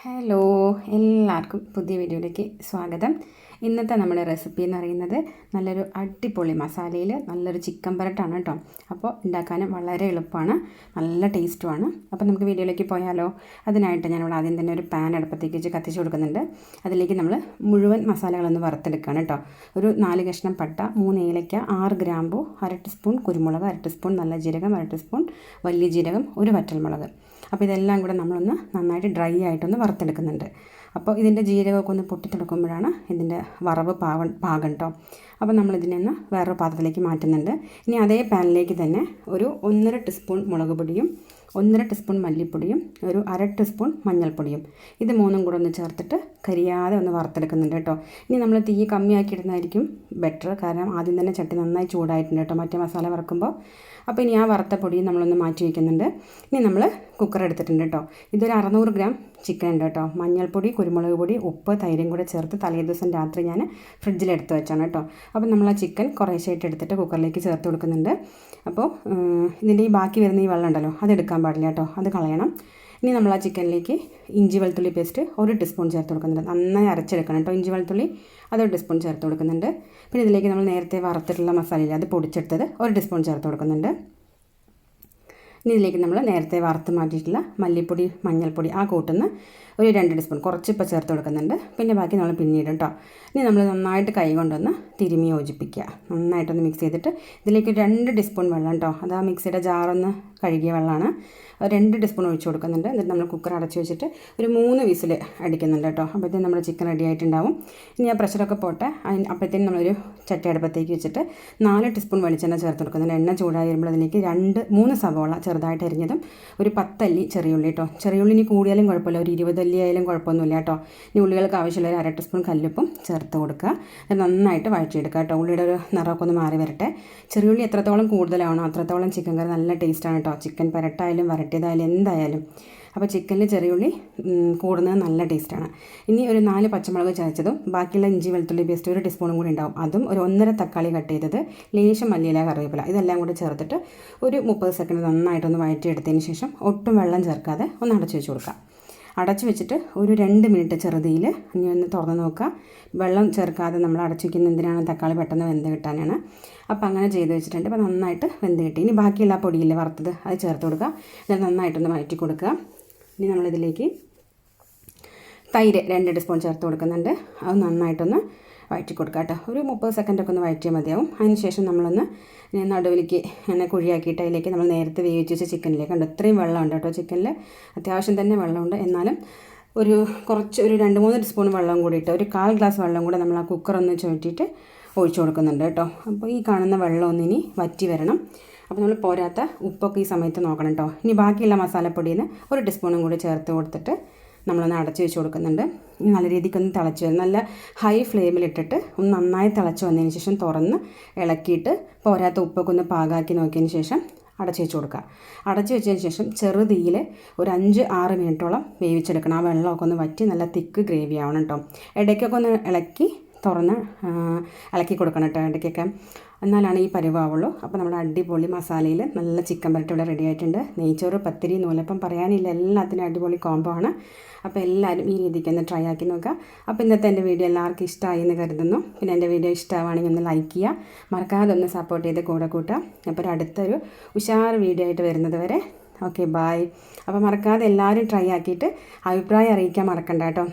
Hello, എല്ലാവർക്കും പുതിയ വീഡിയോയിലേക്ക് സ്വാഗതം. ഇന്നത്തെ നമ്മുടെ റെസിപ്പി എന്ന് പറയുന്നത് നല്ലൊരു അടിപൊളി മസാലയിൽ നല്ലൊരു ചിക്കൻ പരട്ടാണ് കേട്ടോ. അപ്പോൾ ഉണ്ടാക്കാനും വളരെ എളുപ്പമാണ്, നല്ല ടേസ്റ്റുമാണ്. അപ്പോൾ നമുക്ക് വീഡിയോയിലേക്ക് പോയാലോ. അതിനായിട്ട് ഞാനിവിടെ ആദ്യം തന്നെ ഒരു പാൻ അടുപ്പത്തേക്ക് വെച്ച് കത്തിച്ച് കൊടുക്കുന്നുണ്ട്. അതിലേക്ക് നമ്മൾ മുഴുവൻ മസാലകളൊന്ന് വറുത്തെടുക്കുകയാണ് കേട്ടോ. ഒരു 4 കഷ്ണം പട്ട, 3 ഏലയ്ക്ക, 6 ഗ്രാമ്പു, 1/2 ടീസ്പൂൺ കുരുമുളക്, 1/2 ടീസ്പൂൺ നല്ല ജീരകം, 1/2 ടീസ്പൂൺ വലിയ ജീരകം, 1 വറ്റൽമുളക്. അപ്പോൾ ഇതെല്ലാം കൂടെ നമ്മളൊന്ന് നന്നായിട്ട് ഡ്രൈ ആയിട്ടൊന്ന് വറുത്തെടുക്കുന്നുണ്ട്. അപ്പോൾ ഇതിൻ്റെ ജീരകമൊക്കെ ഒന്ന് പൊട്ടിത്തെടുക്കുമ്പോഴാണ് ഇതിൻ്റെ വറവ് പാകം കേട്ടോ. അപ്പോൾ നമ്മളിതിനൊന്ന് വേറൊരു പാത്രത്തിലേക്ക് മാറ്റുന്നുണ്ട്. ഇനി അതേ പാനിലേക്ക് തന്നെ ഒരു 1.5 ടീസ്പൂൺ മുളക് പൊടിയും, 1.5 ടീസ്പൂൺ മല്ലിപ്പൊടിയും, ഒരു 1/2 ടീസ്പൂൺ മഞ്ഞൾപ്പൊടിയും, ഇത് മൂന്നും കൂടെ ഒന്ന് ചേർത്തിട്ട് കരിയാതെ ഒന്ന് വറുത്തെടുക്കുന്നുണ്ട് കേട്ടോ. ഇനി നമ്മൾ തീ കമ്മിയാക്കിയിടുന്നതായിരിക്കും ബെറ്റർ, കാരണം ആദ്യം തന്നെ ചട്ടി നന്നായി ചൂടായിട്ടുണ്ട് കേട്ടോ മറ്റേ മസാല വറുക്കുമ്പോൾ. അപ്പോൾ ഇനി ആ വറുത്ത പൊടിയും നമ്മളൊന്ന് മാറ്റി വയ്ക്കുന്നുണ്ട്. ഇനി നമ്മൾ കുക്കർ എടുത്തിട്ടുണ്ട് കേട്ടോ. ഇതൊരു 600 ഗ്രാം ചിക്കൻ ഉണ്ട് കേട്ടോ. മഞ്ഞൾപ്പൊടി, കുരുമുളക് പൊടി, ഉപ്പ്, തൈരും കൂടെ ചേർത്ത് തലേദിവസം രാത്രി ഞാൻ ഫ്രിഡ്ജിലെടുത്ത് വെച്ചാണ് കേട്ടോ. അപ്പോൾ നമ്മൾ ആ ചിക്കൻ കുറേശ്ശായിട്ട് എടുത്തിട്ട് കുക്കറിലേക്ക് ചേർത്ത് കൊടുക്കുന്നുണ്ട്. അപ്പോൾ ഇതിൻ്റെ ഈ ബാക്കി വരുന്ന ഈ വെള്ളം ഉണ്ടല്ലോ, അതെടുക്കാൻ പാടില്ല കേട്ടോ, അത് കളയണം. ഇനി നമ്മൾ ആ ചിക്കനിലേക്ക് ഇഞ്ചി വെളുത്തുള്ളി പേസ്റ്റ് 1 ടീസ്പൂൺ ചേർത്ത് കൊടുക്കുന്നുണ്ട്. നന്നായി അരച്ചെടുക്കണം കേട്ടോ ഇഞ്ചി വെളുത്തുള്ളി, അത് 1 ടീസ്പൂൺ ചേർത്ത് കൊടുക്കുന്നുണ്ട്. പിന്നെ ഇതിലേക്ക് നമ്മൾ നേരത്തെ വറുത്തിട്ടുള്ള മസാലയില്ല, അത് പൊടിച്ചെടുത്തത് 1 ടീസ്പൂൺ ചേർത്ത് കൊടുക്കുന്നുണ്ട്. ഇനി ഇതിലേക്ക് നമ്മൾ നേരത്തെ വറുത്ത് മാറ്റിയിട്ടുള്ള മല്ലിപ്പൊടി, മഞ്ഞൾപ്പൊടി ആ കൂട്ടുന്ന ഒരു 2 ടീസ്പൂൺ കുറച്ച് ഇപ്പോൾ ചേർത്ത് കൊടുക്കുന്നുണ്ട്. പിന്നെ ബാക്കി നമ്മൾ പിന്നീട് കേട്ടോ. ഇനി നമ്മൾ നന്നായിട്ട് കൈ കൊണ്ടൊന്ന് തിരുമ്മി യോജിപ്പിക്കുക. നന്നായിട്ടൊന്ന് മിക്സ് ചെയ്തിട്ട് ഇതിലേക്ക് 2 ടീസ്പൂൺ വെള്ളം കേട്ടോ, അത് ആ മിക്സിയുടെ ജാറൊന്ന് കഴുകിയ വെള്ളമാണ്, 2 ടീസ്പൂൺ ഒഴിച്ച് കൊടുക്കുന്നുണ്ട്. എന്നിട്ട് നമ്മൾ കുക്കർ അടച്ച് വെച്ചിട്ട് ഒരു 3 വിസിൽ അടിക്കുന്നുണ്ട് കേട്ടോ. അപ്പോഴത്തേക്കും നമ്മുടെ ചിക്കൻ റെഡി ആയിട്ടുണ്ടാവും. ഇനി ആ പ്രഷറൊക്കെ പോട്ടെ. അപ്പോഴത്തേക്കും നമ്മളൊരു ചട്ടി അടുപ്പത്തേക്ക് വെച്ചിട്ട് 4 ടീസ്പൂൺ വെളിച്ചെണ്ണ ചേർത്ത് കൊടുക്കുന്നുണ്ട്. എണ്ണ ചൂടായി വരുമ്പോൾ അതിലേക്ക് 3 സവോള ചെറുതായിട്ട് അരിഞ്ഞതും, ഒരു 10 അല്ലി ചെറിയുള്ളി കേട്ടോ. ചെറിയുള്ളി ഇനി കൂടിയാലും കുഴപ്പമില്ല, ഒരു 20 അല്ലി ആയാലും കുഴപ്പമൊന്നുമില്ല കേട്ടോ. ഇനി ഉള്ളികൾക്ക് ആവശ്യമുള്ള ഒരു 1/2 ടീസ്പൂൺ കല്ലുപ്പും ചേർത്ത് കൊടുക്കുക. അത് നന്നായിട്ട് വഴറ്റിയെടുക്കുക കേട്ടോ. ഉള്ളിയുടെ ഒരു നിറമൊക്കെ ഒന്ന് മാറി വരട്ടെ. ചെറിയുള്ളി എത്രത്തോളം കൂടുതലാണോ അത്രത്തോളം ചിക്കൻ കറി നല്ല ടേസ്റ്റാണ് കേട്ടോ. ചിക്കൻ പരട്ടായാലും വരട്ടിയതായാലും എന്തായാലും. അപ്പോൾ ചിക്കനിൽ ചെറിയുള്ളി കൂടുന്നത് നല്ല ടേസ്റ്റാണ്. ഇനി ഒരു 4 പച്ചമുളക് ചതച്ചതും ബാക്കിയുള്ള ഇഞ്ചി വെളുത്തുള്ളി പേസ്റ്റ് 1 ടീസ്പൂണും കൂടി ഉണ്ടാവും, അതും ഒരു 1.5 തക്കാളി കട്ട് ചെയ്തത്, ലേശം മല്ലിയില, കറിവേപ്പില, ഇതെല്ലാം കൂടി ചേർത്തിട്ട് ഒരു 30 സെക്കൻഡ് നന്നായിട്ടൊന്ന് വഴറ്റിയെടുത്തതിന് ശേഷം ഒട്ടും വെള്ളം ചേർക്കാതെ ഒന്ന് അടച്ചു വെച്ച് കൊടുക്കുക. അടച്ചു വെച്ചിട്ട് ഒരു 2 മിനിറ്റ് ചെറുതീയിൽ ഇനി ഒന്ന് തുറന്ന് നോക്കുക. വെള്ളം ചേർക്കാതെ നമ്മൾ അടച്ചു വയ്ക്കുന്ന എന്തിനാണ്, തക്കാളി പെട്ടെന്ന് വെന്ത് കിട്ടാനാണ്. അപ്പോൾ അങ്ങനെ ചെയ്ത് വെച്ചിട്ടുണ്ട്. അപ്പോൾ നന്നായിട്ട് വെന്ത് കിട്ടി. ഇനി ബാക്കിയുള്ള പൊടിയില്ലേ വറുത്തത്, അത് ചേർത്ത് കൊടുക്കുക. ഇത് നന്നായിട്ടൊന്ന് വഴറ്റി കൊടുക്കുക. ഇനി നമ്മളിതിലേക്ക് തൈര് 2 ടീസ്പൂൺ ചേർത്ത് കൊടുക്കുന്നുണ്ട്. അത് നന്നായിട്ടൊന്ന് വഴറ്റി കൊടുക്കുക കേട്ടോ. ഒരു 30 സെക്കൻഡൊക്കെ ഒന്ന് വഴറ്റിയാൽ മതിയാവും. അതിനുശേഷം നമ്മളൊന്ന് നടുവിലേക്ക് ഇങ്ങനെ കുഴിയാക്കിയിട്ട് അതിലേക്ക് നമ്മൾ നേരത്തെ വേവിച്ച് വെച്ച ചിക്കനിലേക്ക് ഉണ്ട്. ഇത്രയും വെള്ളമുണ്ട് കേട്ടോ ചിക്കനിൽ, അത്യാവശ്യം തന്നെ വെള്ളമുണ്ട്. എന്നാലും ഒരു 2-3 ടീസ്പൂൺ വെള്ളം കൂടിയിട്ട് ഒരു 1/4 ഗ്ലാസ് വെള്ളം കൂടെ നമ്മൾ ആ കുക്കറൊന്ന് ചുറ്റിയിട്ട് ഒഴിച്ചു കൊടുക്കുന്നുണ്ട് കേട്ടോ. അപ്പോൾ ഈ കാണുന്ന വെള്ളം ഒന്നിനി വറ്റി വരണം. അപ്പോൾ നമ്മൾ പോരാത്ത ഉപ്പൊക്കെ ഈ സമയത്ത് നോക്കണം കേട്ടോ. ഇനി ബാക്കിയുള്ള മസാലപ്പൊടിയിൽ 1 ടീസ്പൂണും കൂടി ചേർത്ത് കൊടുത്തിട്ട് നമ്മളൊന്ന് അടച്ച് വെച്ച് കൊടുക്കുന്നുണ്ട്. ഇനി നല്ല രീതിക്കൊന്ന് തിളച്ച് വരും. നല്ല ഹൈ ഫ്ലെയിമിലിട്ടിട്ട് ഒന്ന് നന്നായി തിളച്ച് വന്നതിന് ശേഷം തുറന്ന് ഇളക്കിയിട്ട് പോരാത്ത ഉപ്പൊക്കെ ഒന്ന് പാകാക്കി നോക്കിയതിന് ശേഷം അടച്ച് വെച്ച് കൊടുക്കുക. അടച്ച് വെച്ചതിന് ശേഷം ചെറുതീയിൽ ഒരു 5-6 മിനിറ്റോളം വേവിച്ചെടുക്കണം. ആ വെള്ളമൊക്കെ ഒന്ന് വറ്റി നല്ല തിക്ക് ഗ്രേവി ആവണം കേട്ടോ. ഇടയ്ക്കൊക്കെ ഒന്ന് തുറന്ന് ഇളക്കി കൊടുക്കണം കേട്ടോ ഇടയ്ക്കൊക്കെ, എന്നാലാണ് ഈ പരിവാവുള്ളൂ. അപ്പോൾ നമ്മുടെ അടിപൊളി മസാലയിൽ നല്ല ചിക്കൻ പരട്ട് ഇവിടെ റെഡി ആയിട്ടുണ്ട്. നെയ്ച്ചോറ്, പത്തിരി, നൂലപ്പം പറയാനില്ല, എല്ലാത്തിനും അടിപൊളി കോംബോ ആണ്. അപ്പോൾ എല്ലാവരും ഈ രീതിക്ക് ഒന്ന് ട്രൈ ആക്കി നോക്കുക. അപ്പോൾ ഇന്നത്തെ എൻ്റെ വീഡിയോ എല്ലാവർക്കും ഇഷ്ടമായി എന്ന് കരുതുന്നു. പിന്നെ എൻ്റെ വീഡിയോ ഇഷ്ടമാണെങ്കിൽ ഒന്ന് ലൈക്ക് ചെയ്യുക, മറക്കാതെ ഒന്ന് സപ്പോർട്ട് ചെയ്ത് കൂടെ കൂട്ടുക. അപ്പോൾ ഒരു അടുത്തൊരു ഉഷാർ വീഡിയോ ആയിട്ട് വരുന്നത് വരെ ഓക്കെ, ബായ്. അപ്പോൾ മറക്കാതെ എല്ലാവരും ട്രൈ ആക്കിയിട്ട് അഭിപ്രായം അറിയിക്കാൻ മറക്കണ്ട കേട്ടോ.